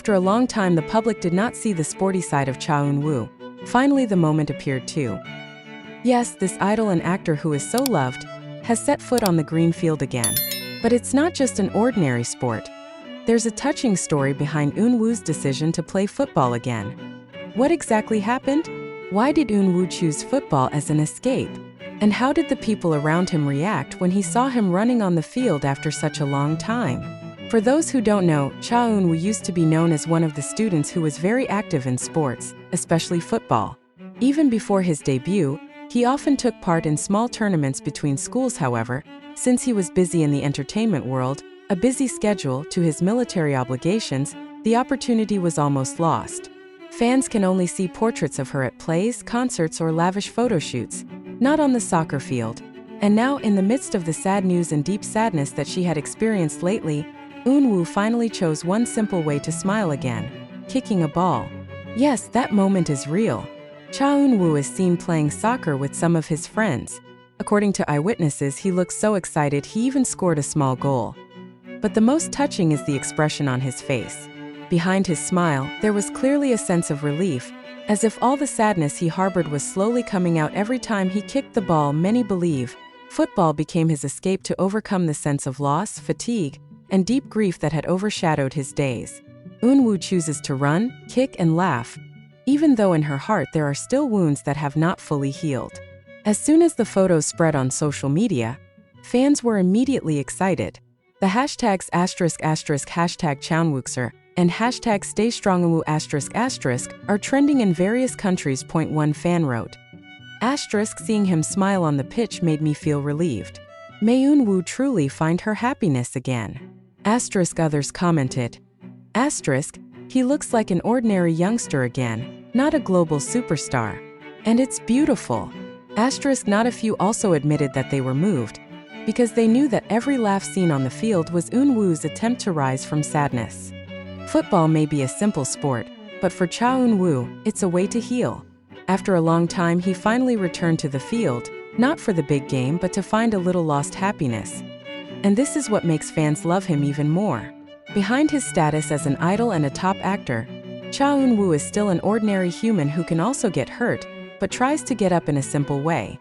After a long time, the public did not see the sporty side of Cha Eun-woo. Finally, the moment appeared too. Yes, this idol and actor who is so loved has set foot on the green field again. But it's not just an ordinary sport. There's a touching story behind Eun-woo's decision to play football again. What exactly happened? Why did Eun-woo choose football as an escape? And how did the people around him react when he saw him running on the field after such a long time? For those who don't know, Cha Eun-woo used to be known as one of the students who was very active in sports, especially football. Even before his debut, he often took part in small tournaments between schools. However, since he was busy in the entertainment world, a busy schedule to his military obligations, the opportunity was almost lost. Fans can only see portraits of her at plays, concerts, or lavish photo shoots, not on the soccer field. And now, in the midst of the sad news and deep sadness that she had experienced lately, Eun-woo finally chose one simple way to smile again: kicking a ball. Yes, that moment is real. Cha Eun-woo is seen playing soccer with some of his friends. According to eyewitnesses, he looked so excited he even scored a small goal. But the most touching is the expression on his face. Behind his smile, there was clearly a sense of relief, as if all the sadness he harbored was slowly coming out every time he kicked the ball. Many believe football became his escape to overcome the sense of loss, fatigue, and deep grief that had overshadowed his days. Eun-woo chooses to run, kick, and laugh, even though in her heart there are still wounds that have not fully healed. As soon as the photos spread on social media, fans were immediately excited. The hashtags **# Chaeunwookser and #StayStrongEunwoo** are trending in various countries. One fan wrote, "Seeing him smile on the pitch made me feel relieved. May Eun-woo truly find her happiness again." Others commented, "He looks like an ordinary youngster again, not a global superstar. And it's beautiful." Not a few also admitted that they were moved, because they knew that every laugh seen on the field was Eun-woo's attempt to rise from sadness. Football may be a simple sport, but for Cha Eun-woo, it's a way to heal. After a long time, he finally returned to the field, not for the big game but to find a little lost happiness. And this is what makes fans love him even more. Behind his status as an idol and a top actor, Cha Eun-woo is still an ordinary human who can also get hurt, but tries to get up in a simple way.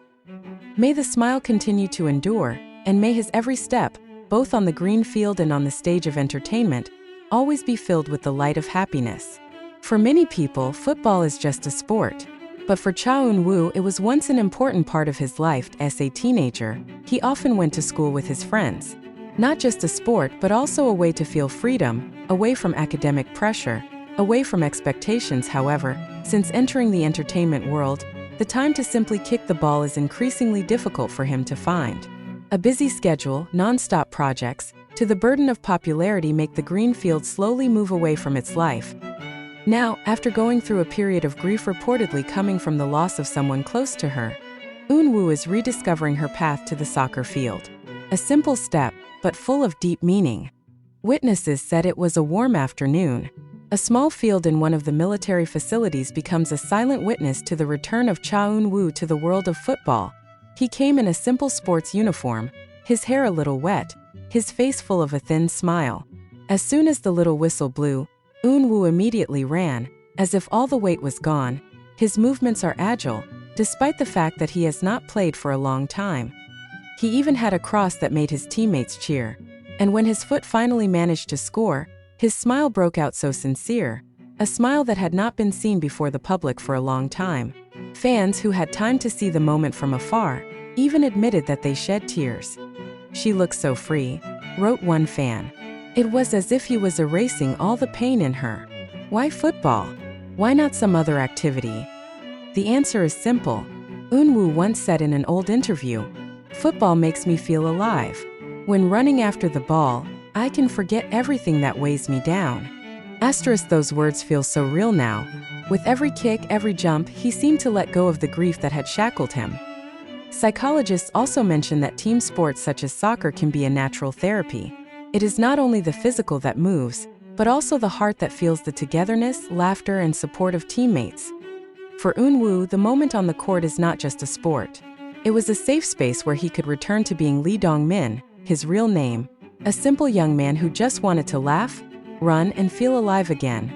May the smile continue to endure, and may his every step, both on the green field and on the stage of entertainment, always be filled with the light of happiness. For many people, football is just a sport. But for Cha Eun-woo, it was once an important part of his life. As a teenager, he often went to school with his friends. Not just a sport, but also a way to feel freedom, away from academic pressure, away from expectations. However, since entering the entertainment world, the time to simply kick the ball is increasingly difficult for him to find. A busy schedule, non-stop projects, to the burden of popularity make the green field slowly move away from its life. Now, after going through a period of grief reportedly coming from the loss of someone close to her, Eun-woo is rediscovering her path to the soccer field. A simple step, but full of deep meaning. Witnesses said it was a warm afternoon. A small field in one of the military facilities becomes a silent witness to the return of Cha Eun-woo to the world of football. He came in a simple sports uniform, his hair a little wet, his face full of a thin smile. As soon as the little whistle blew, Eun-woo immediately ran, as if all the weight was gone. His movements are agile, despite the fact that he has not played for a long time. He even had a cross that made his teammates cheer. And when his foot finally managed to score, his smile broke out so sincere, a smile that had not been seen before the public for a long time. Fans who had time to see the moment from afar even admitted that they shed tears. "She looks so free," wrote one fan. It was as if he was erasing all the pain in her. Why football? Why not some other activity? The answer is simple. Eun-woo once said in an old interview, "Football makes me feel alive. When running after the ball, I can forget everything that weighs me down." Those words feel so real now. With every kick, every jump, he seemed to let go of the grief that had shackled him. Psychologists also mention that team sports such as soccer can be a natural therapy. It is not only the physical that moves, but also the heart that feels the togetherness, laughter, and support of teammates. For Eun-woo, the moment on the court is not just a sport. It was a safe space where he could return to being Lee Dong-min, his real name, a simple young man who just wanted to laugh, run, and feel alive again.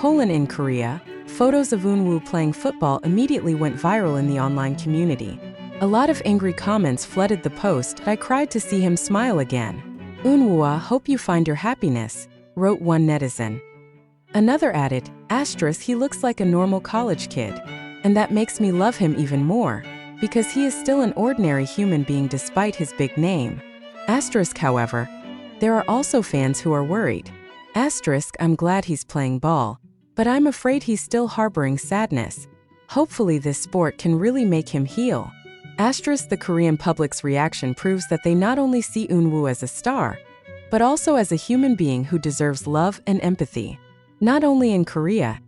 In Korea, photos of Eunwoo playing football immediately went viral in the online community. A lot of angry comments flooded the post, but I cried to see him smile again. "Eunwoo, hope you find your happiness," wrote one netizen. Another added, "He looks like a normal college kid. And that makes me love him even more, because he is still an ordinary human being despite his big name." However, there are also fans who are worried. "I'm glad he's playing ball, but I'm afraid he's still harboring sadness. Hopefully this sport can really make him heal." The Korean public's reaction proves that they not only see Eunwoo as a star, but also as a human being who deserves love and empathy. Not only in Korea,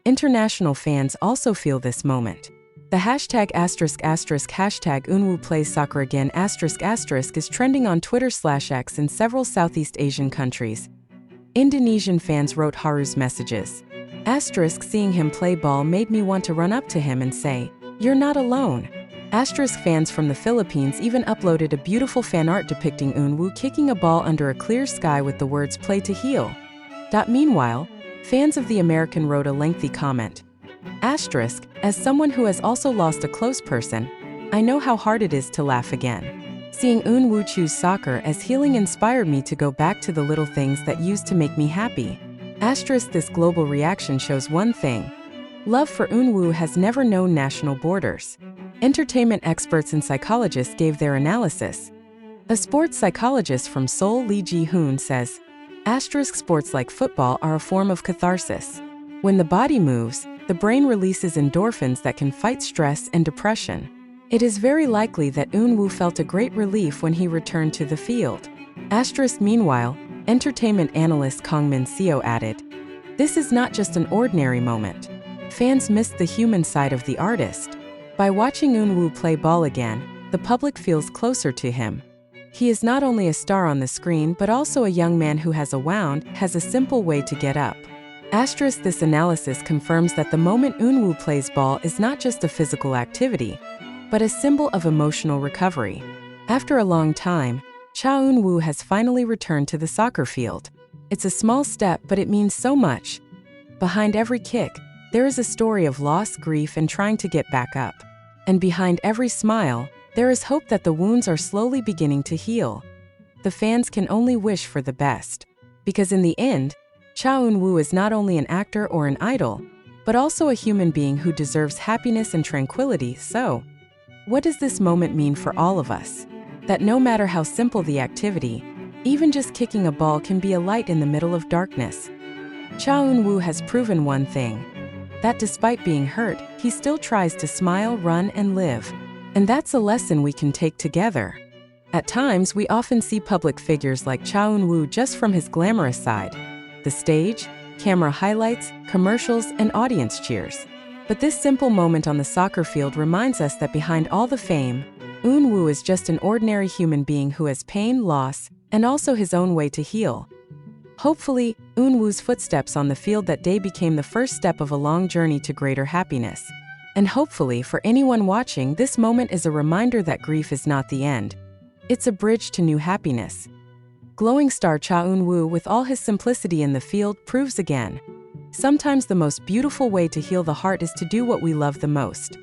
international fans also feel this moment. The hashtag hashtag Eunwoo plays soccer again is trending on Twitter/X in several Southeast Asian countries. Indonesian fans wrote Haru's messages. Seeing him play ball made me want to run up to him and say, "You're not alone." Fans from the Philippines even uploaded a beautiful fan art depicting Eunwoo kicking a ball under a clear sky with the words "Play to heal." Meanwhile, fans of the American wrote a lengthy comment. As someone who has also lost a close person, I know how hard it is to laugh again. Seeing Eunwoo choose soccer as healing inspired me to go back to the little things that used to make me happy. This global reaction shows one thing. Love for Eunwoo has never known national borders. Entertainment experts and psychologists gave their analysis. A sports psychologist from Seoul, Lee Ji-hoon, says, "Sports like football are a form of catharsis. When the body moves, the brain releases endorphins that can fight stress and depression. It is very likely that Eunwoo felt a great relief when he returned to the field." Meanwhile, entertainment analyst Kang Min-seo added, "This is not just an ordinary moment. Fans missed the human side of the artist. By watching Eunwoo play ball again, the public feels closer to him. He is not only a star on the screen but also a young man who has a simple way to get up." This analysis confirms that the moment Eunwoo plays ball is not just a physical activity, but a symbol of emotional recovery. After a long time, Cha Eunwoo has finally returned to the soccer field. It's a small step, but it means so much. Behind every kick, there is a story of loss, grief, and trying to get back up. And behind every smile, there is hope that the wounds are slowly beginning to heal. The fans can only wish for the best. Because in the end, Cha Eunwoo is not only an actor or an idol, but also a human being who deserves happiness and tranquility. So, what does this moment mean for all of us? That no matter how simple the activity, even just kicking a ball can be a light in the middle of darkness. Cha Eunwoo has proven one thing. That despite being hurt, he still tries to smile, run, and live. And that's a lesson we can take together. At times, we often see public figures like Cha Eunwoo just from his glamorous side. The stage, camera highlights, commercials, and audience cheers. But this simple moment on the soccer field reminds us that behind all the fame, Eunwoo is just an ordinary human being who has pain, loss, and also his own way to heal. Hopefully, Eunwoo's footsteps on the field that day became the first step of a long journey to greater happiness. And hopefully, for anyone watching, this moment is a reminder that grief is not the end. It's a bridge to new happiness. Glowing star Cha Eunwoo, with all his simplicity in the field, proves again. Sometimes the most beautiful way to heal the heart is to do what we love the most.